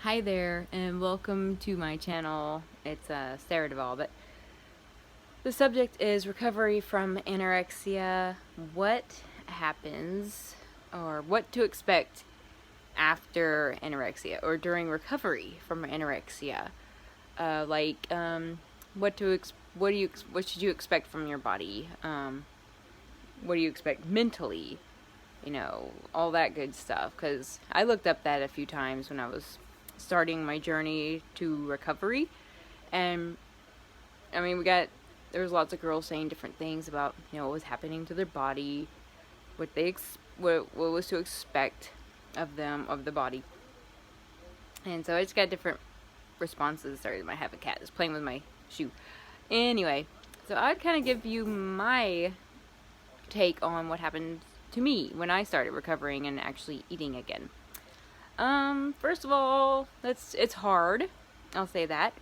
Hi there, and welcome to my channel. It's Sarah Duvall, but the subject is recovery from anorexia. What happens, or what to expect after anorexia, or during recovery from anorexia? What should you expect from your body? What do you expect mentally? All that good stuff. Because I looked up that a few times when I was starting my journey to recovery. And, I mean, there was lots of girls saying different things about, what was happening to their body, what was to expect of them, of the body. And so I just got different responses. Sorry, I have a cat that's playing with my shoe. Anyway, so I'd kind of give you my take on what happened to me when I started recovering and actually eating again. First of all, it's hard. I'll say that.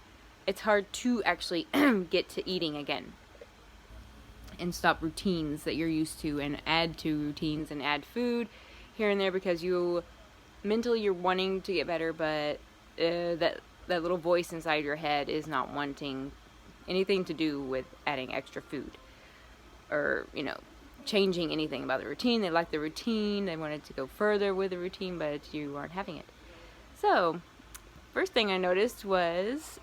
It's hard to actually get to eating again and stop routines that you're used to and add to routines and add food here and there because mentally you're wanting to get better, but that little voice inside your head is not wanting anything to do with adding extra food or, changing anything about the routine. They like the routine. They wanted to go further with the routine, but you aren't having it. So, first thing I noticed was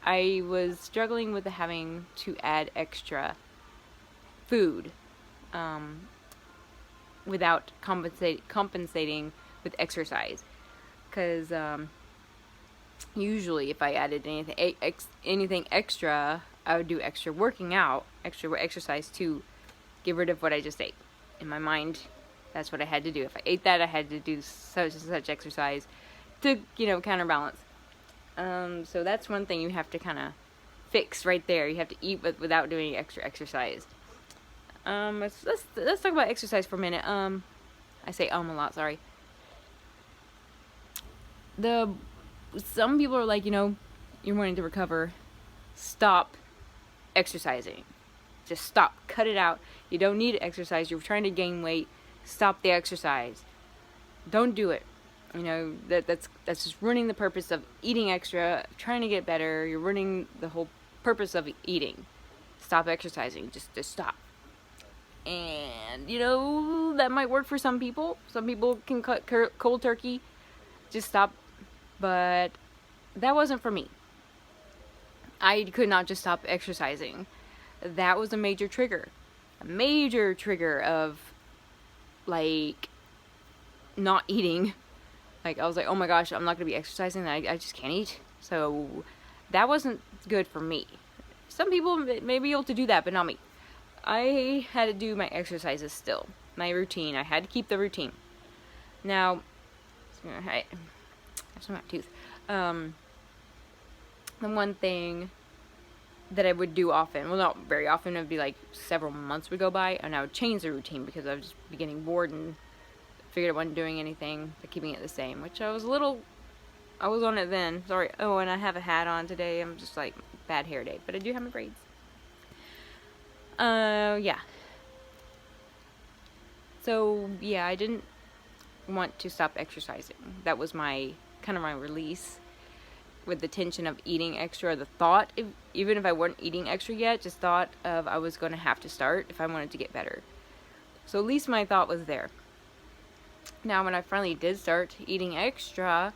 I was struggling with having to add extra food without compensating with exercise. Because usually if I added anything extra, I would do extra working out, extra exercise to get rid of what I just ate. In my mind, that's what I had to do. If I ate that, I had to do such and such exercise to, counterbalance. So that's one thing you have to kind of fix right there. You have to eat without doing extra exercise. Let's talk about exercise for a minute. I say a lot, sorry. Some people are like, you're wanting to recover, stop exercising. Just stop. Cut it out. You don't need to exercise. You're trying to gain weight. Stop the exercise. Don't do it. That's just ruining the purpose of eating extra, trying to get better. You're ruining the whole purpose of eating. Stop exercising. Just stop. And, that might work for some people. Some people can cut cold turkey. Just stop. But that wasn't for me. I could not just stop exercising. That was a major trigger of not eating. I was like, oh my gosh, I'm not gonna be exercising. I just can't eat. So that wasn't good for me. Some people may be able to do that, but not me. I had to do my exercises still, my routine. I had to keep the routine. Now, I have some tooth. The one thing that I would do often, well, not very often, it would be like several months would go by, and I would change the routine because I was just getting bored and figured I wasn't doing anything but keeping it the same, which I was on it then. Sorry. Oh, and I have a hat on today. I'm just like, bad hair day, but I do have my braids. Yeah. So, yeah, I didn't want to stop exercising. That was my release with the tension of eating extra. The thought, even if I weren't eating extra yet, just thought of I was going to have to start if I wanted to get better. So at least my thought was there. Now, when I finally did start eating extra,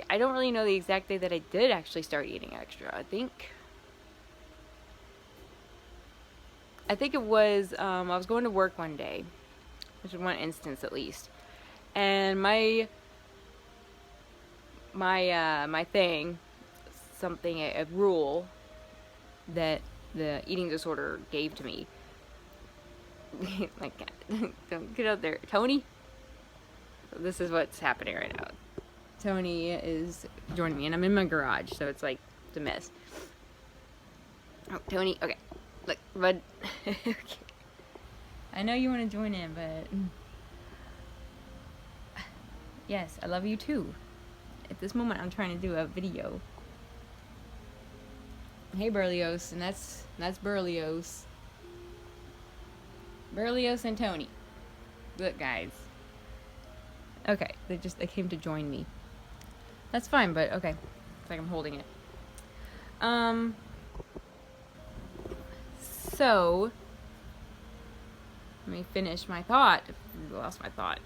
I don't really know the exact day that I did actually start eating extra. I think it was, I was going to work one day, which is one instance at least, and my thing, a rule that the eating disorder gave to me. Don't get out there, Tony. This is what's happening right now. Tony is joining me, and I'm in my garage, so it's a mess. Oh, Tony, okay. Look, bud. Okay. I know you want to join in, but yes, I love you too. At this moment, I'm trying to do a video. Hey, Berlioz, and that's Berlioz. Berlioz and Tony. Look, guys. Okay, they came to join me. That's fine, but okay. It's like I'm holding it. Um, so, let me finish my thought. I lost my thought.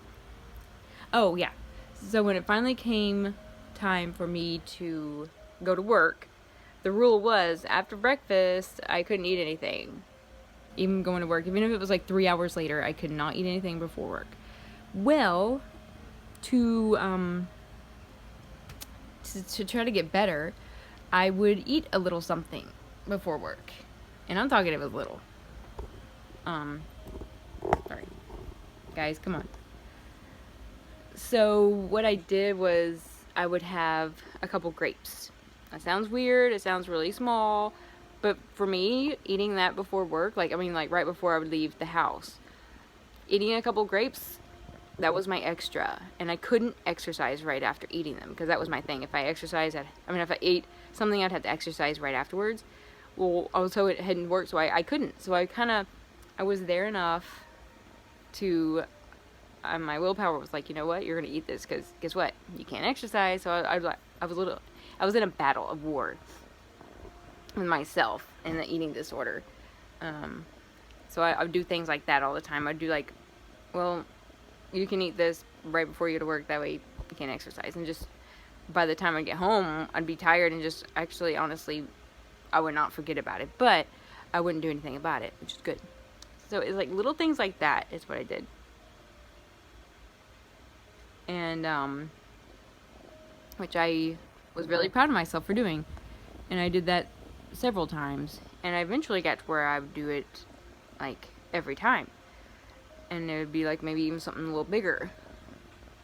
Oh, yeah. So when it finally came time for me to go to work, the rule was after breakfast, I couldn't eat anything. Even going to work, even if it was like 3 hours later, I could not eat anything before work. Well, to try to get better, I would eat a little something before work. And I'm talking it was little. Sorry. Guys, come on. So what I did was I would have a couple grapes. That sounds weird. It sounds really small. But for me, eating that before work, like right before I would leave the house, eating a couple grapes, that was my extra. And I couldn't exercise right after eating them, because that was my thing. If I if I ate something, I'd have to exercise right afterwards. Well, also it hadn't worked, so I couldn't. So I was there enough to, my willpower was like, you know what, you're going to eat this, because guess what? You can't exercise. So I was in a battle of war with myself and the eating disorder. So I would do things like that all the time. I'd do like, well, you can eat this right before you go to work, that way you can't exercise. And just by the time I get home, I'd be tired and just actually, honestly, I would not forget about it. But I wouldn't do anything about it, which is good. So it's like little things like that is what I did. And, which I was really proud of myself for doing. And I did that several times. And I eventually got to where I would do it, like, every time. And it would be, like, maybe even something a little bigger.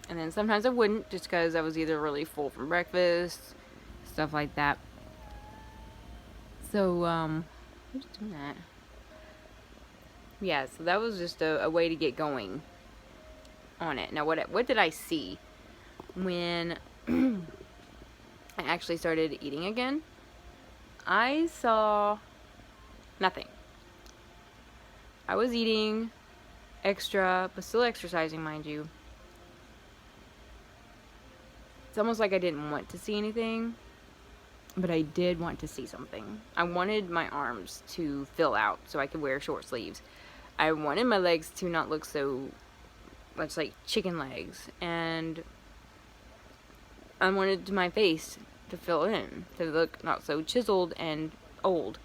And then sometimes I wouldn't, just because I was either really full from breakfast, stuff like that. So, who's doing that? Yeah, so that was just a way to get going on it. Now, what did I see when I actually started eating again? I saw nothing. I was eating extra, but still exercising, mind you. It's almost like I didn't want to see anything, but I did want to see something. I wanted my arms to fill out so I could wear short sleeves. I wanted my legs to not look so much like chicken legs, and I wanted my face to fill in, to look not so chiseled and old.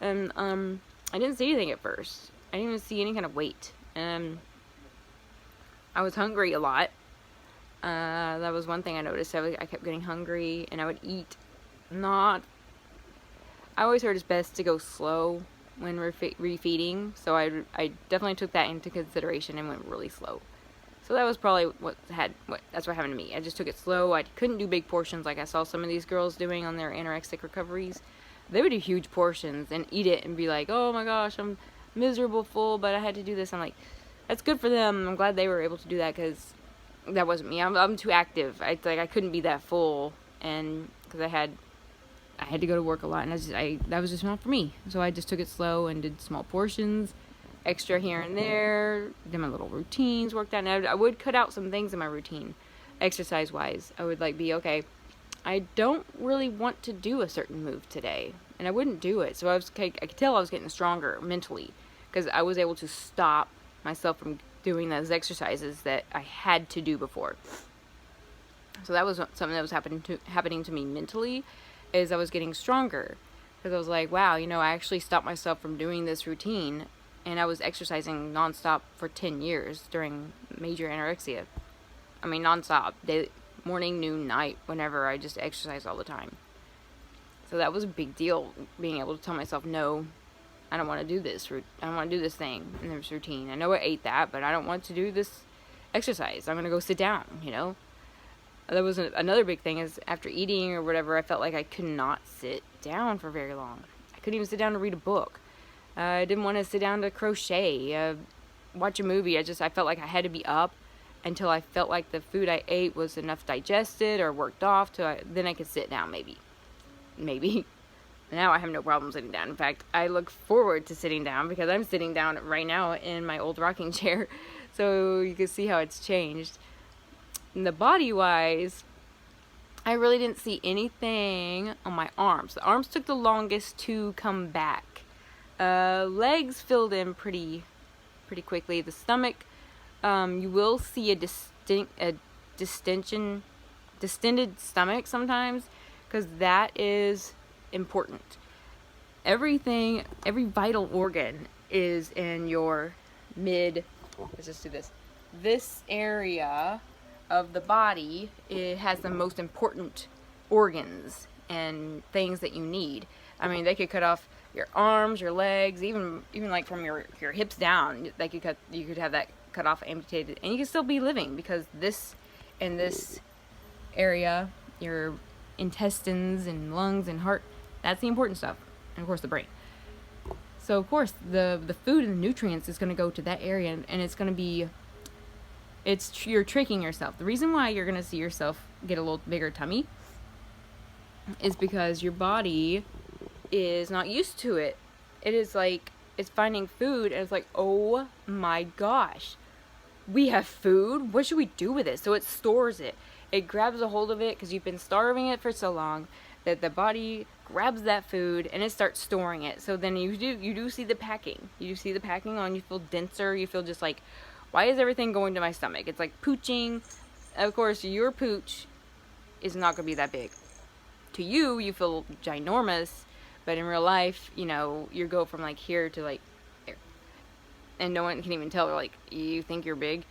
And I didn't see anything at first. I didn't even see any kind of weight. I was hungry a lot. That was one thing I noticed. I kept getting hungry, and I would eat I always heard it's best to go slow when refeeding, so I definitely took that into consideration and went really slow. So that was probably that's what happened to me. I just took it slow. I couldn't do big portions like I saw some of these girls doing on their anorexic recoveries. They would do huge portions and eat it and be like, oh my gosh, I'm miserable full, but I had to do this. I'm like, that's good for them. I'm glad they were able to do that, because that wasn't me. I'm too active. I couldn't be that full, and because I had to go to work a lot, and that was just not for me. So I just took it slow and did small portions, extra here and there, did my little routines, worked out. And I would cut out some things in my routine, exercise-wise. I would be, okay, I don't really want to do a certain move today, and I wouldn't do it. So I could tell I was getting stronger mentally, because I was able to stop myself from doing those exercises that I had to do before. So that was something that was happening to me mentally, is I was getting stronger, because I was like, wow, I actually stopped myself from doing this routine, and I was exercising nonstop for 10 years during major anorexia. I mean, nonstop, morning, noon, night, whenever. I just exercised all the time. So that was a big deal, being able to tell myself, no, I don't want to do this. I don't want to do this thing in this routine. I know I ate that, but I don't want to do this exercise. I'm going to go sit down, That was another big thing, is after eating or whatever, I felt like I could not sit down for very long. I couldn't even sit down to read a book. I didn't want to sit down to crochet, watch a movie. I felt like I had to be up until I felt like the food I ate was enough digested or worked off, then I could sit down, maybe. Now I have no problem sitting down. In fact, I look forward to sitting down, because I'm sitting down right now in my old rocking chair. So you can see how it's changed. And the body-wise, I really didn't see anything on my arms. The arms took the longest to come back. Legs filled in pretty quickly. The stomach, you will see a distended stomach sometimes, because that is important. Every vital organ is in your let's just do this area of the body. It has the most important organs and things that you need. I mean, they could cut off your arms, your legs, even like from your hips down. You could have that cut off, amputated, and you can still be living, because this area, your intestines and lungs and heart, that's the important stuff, and of course the brain. So of course the food and the nutrients is going to go to that area, and it's going to be, you're tricking yourself. The reason why you're going to see yourself get a little bigger tummy is because your body is not used to it. It is like, it's finding food, and it's like, oh my gosh, we have food, what should we do with it? So it stores it. It grabs a hold of it, because you've been starving it for so long, that the body grabs that food and it starts storing it. So then you do see the packing. You see the packing on. You feel denser. You feel just like, why is everything going to my stomach? It's like pooching. Of course, your pooch is not going to be that big. To you, you feel ginormous, but in real life, you go from like here to like there. And no one can even tell. They're like, you think you're big?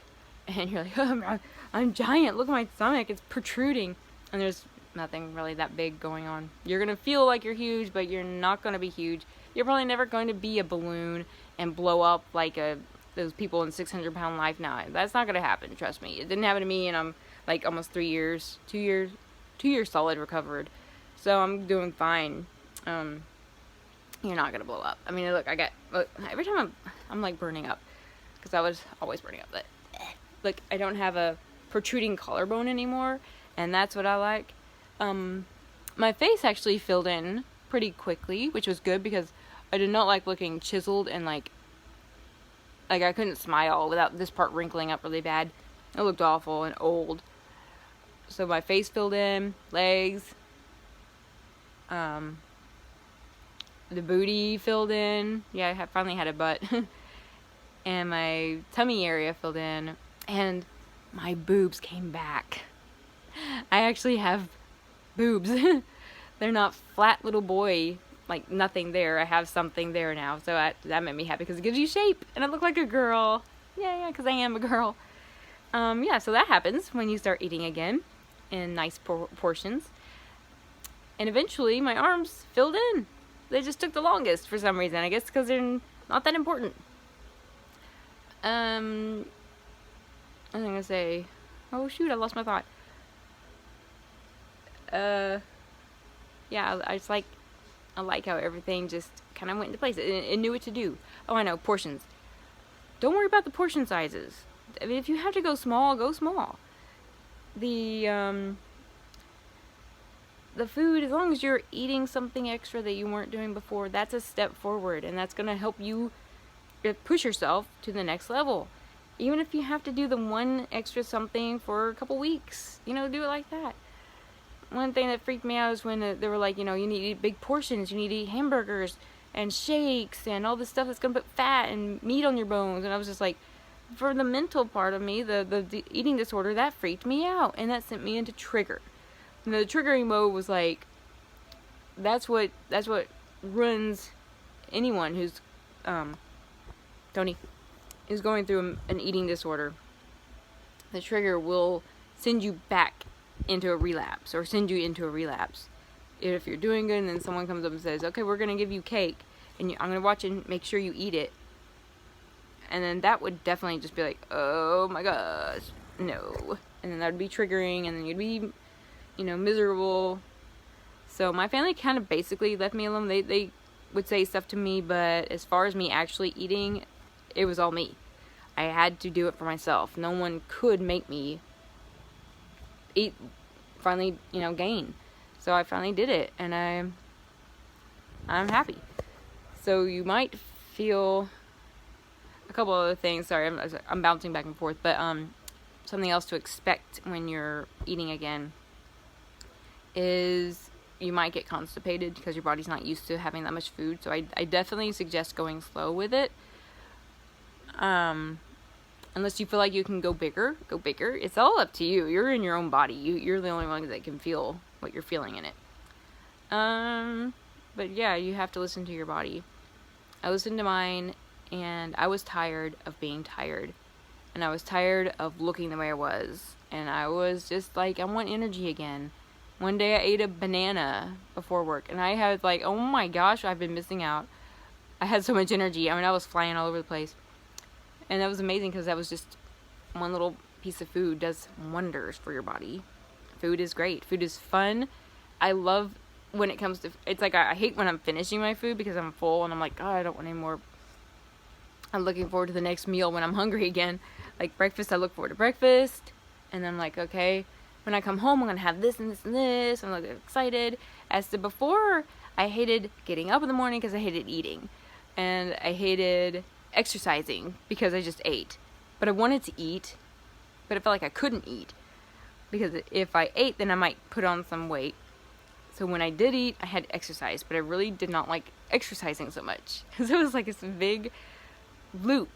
And you're like, oh, I'm giant. Look at my stomach. It's protruding. And there's nothing really that big going on. You're going to feel like you're huge, but you're not going to be huge. You're probably never going to be a balloon and blow up like those people in 600-pound life now. That's not going to happen. Trust me. It didn't happen to me, and I'm like almost 2 years solid recovered. So I'm doing fine. You're not going to blow up. I mean, look, every time I'm like burning up, because I was always burning up, but look, I don't have a protruding collarbone anymore, and that's what I like. My face actually filled in pretty quickly, which was good, because I did not like looking chiseled, and like I couldn't smile without this part wrinkling up really bad. It looked awful and old. So my face filled in, legs, the booty filled in. Yeah, I finally had a butt. And my tummy area filled in, and my boobs came back. I actually have boobs. They're not flat little boy, like nothing there. I have something there now, so that made me happy, because it gives you shape, and I look like a girl. Yeah, because I am a girl. Yeah, so that happens when you start eating again in nice portions. And eventually my arms filled in. They just took the longest for some reason. I guess because they're not that important. I was gonna say, oh shoot, I lost my thought. Yeah, I like how everything just kind of went into place. It knew what to do. Oh, I know, portions. Don't worry about the portion sizes. I mean, if you have to go small, go small. The food, as long as you're eating something extra that you weren't doing before, that's a step forward, and that's going to help you push yourself to the next level. Even if you have to do the one extra something for a couple weeks, do it like that. One thing that freaked me out is when they were like, you need to eat big portions, you need to eat hamburgers and shakes and all this stuff that's going to put fat and meat on your bones. And I was just like, for the mental part of me, the eating disorder, that freaked me out, and that sent me into trigger. And the triggering mode was like, that's what runs anyone who's Tony is going through an eating disorder. The trigger will send you back into a relapse, or send you into a relapse. If you're doing good and then someone comes up and says, okay, we're going to give you cake, and I'm going to watch and make sure you eat it, and then that would definitely just be like, oh my gosh, no. And then that would be triggering, and then you'd be, miserable. So my family kind of basically left me alone. They would say stuff to me, but as far as me actually eating, it was all me. I had to do it for myself. No one could make me eat, finally, gain. So I finally did it, and I'm happy. So you might feel a couple other things. Sorry, I'm bouncing back and forth, but something else to expect when you're eating again is you might get constipated because your body's not used to having that much food. So I definitely suggest going slow with it. Unless you feel like you can go bigger, go bigger. It's all up to you. You're in your own body. You're the only one that can feel what you're feeling in it. But yeah, you have to listen to your body. I listened to mine, and I was tired of being tired. And I was tired of looking the way I was. And I was just like, I want energy again. One day I ate a banana before work, and I had like, oh my gosh, I've been missing out. I had so much energy. I mean, I was flying all over the place. And that was amazing because that was just one little piece of food does wonders for your body. Food is great. Food is fun. I love when it comes to, it's like I hate when I'm finishing my food because I'm full and I'm like, oh, I don't want any more. I'm looking forward to the next meal when I'm hungry again. Like breakfast, I look forward to breakfast. And I'm like, okay, when I come home, I'm going to have this and this and this. I'm like excited. As to before, I hated getting up in the morning because I hated eating. And I hated exercising because I just ate. But I wanted to eat, but I felt like I couldn't eat. Because if I ate, then I might put on some weight. So when I did eat, I had to exercise. But I really did not like exercising so much. Because it was like this big loop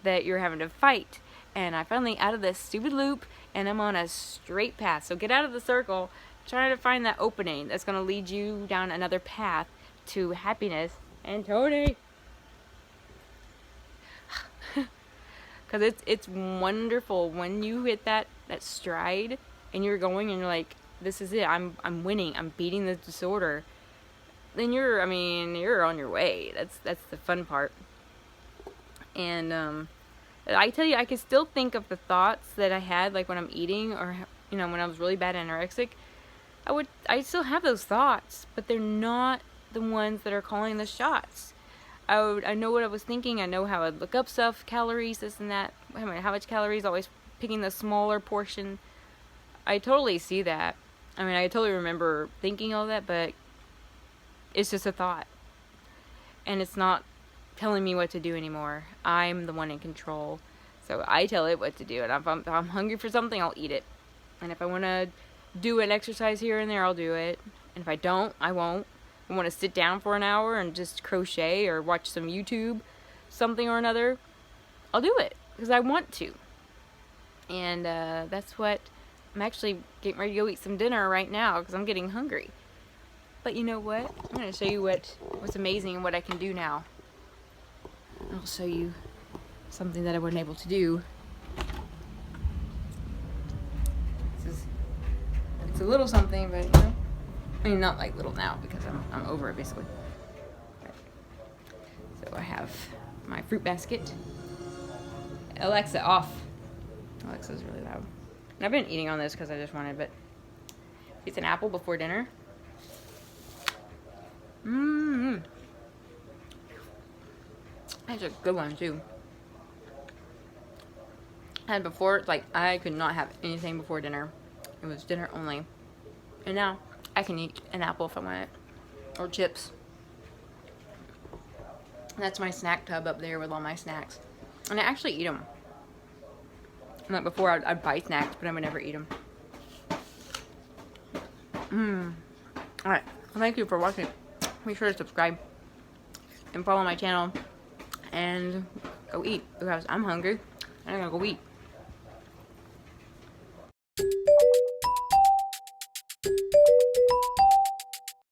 that you're having to fight. And I finally out of this stupid loop, and I'm on a straight path. So get out of the circle, try to find that opening that's going to lead you down another path to happiness. And Tony! Because it's wonderful when you hit that stride and you're going and you're like, this is it, I'm winning, I'm beating this disorder. Then you're on your way. That's the fun part. And I tell you, I can still think of the thoughts that I had, like when I'm eating, or when I was really bad anorexic. I still have those thoughts, but they're not the ones that are calling the shots. I know what I was thinking. I know how I'd look up stuff, calories, this and that. How much calories, always picking the smaller portion. I totally see that. I totally remember thinking all that, but it's just a thought. And it's not telling me what to do anymore. I'm the one in control. So I tell it what to do. And if I'm hungry for something, I'll eat it. And if I want to do an exercise here and there, I'll do it. And if I don't, I won't. I want to sit down for an hour and just crochet or watch some YouTube, something or another, I'll do it because I want to. And that's what I'm actually getting ready to go eat some dinner right now because I'm getting hungry. But you know what? I'm going to show you what's amazing and what I can do now. I'll show you something that I wasn't able to do. It's a little something, but not like little now because I'm over it basically. So I have my fruit basket. Alexa, off. Alexa's really loud. And I've been eating on this because I just wanted, but it's an apple before dinner. That's a good one too. And before, like, I could not have anything before dinner. It was dinner only. And now I can eat an apple if I want it, or chips. And that's my snack tub up there with all my snacks. And I actually eat them. Like before, I'd buy snacks, but I would never eat them. Alright, well, thank you for watching. Make sure to subscribe and follow my channel. And go eat, because I'm hungry. And I'm gonna go eat.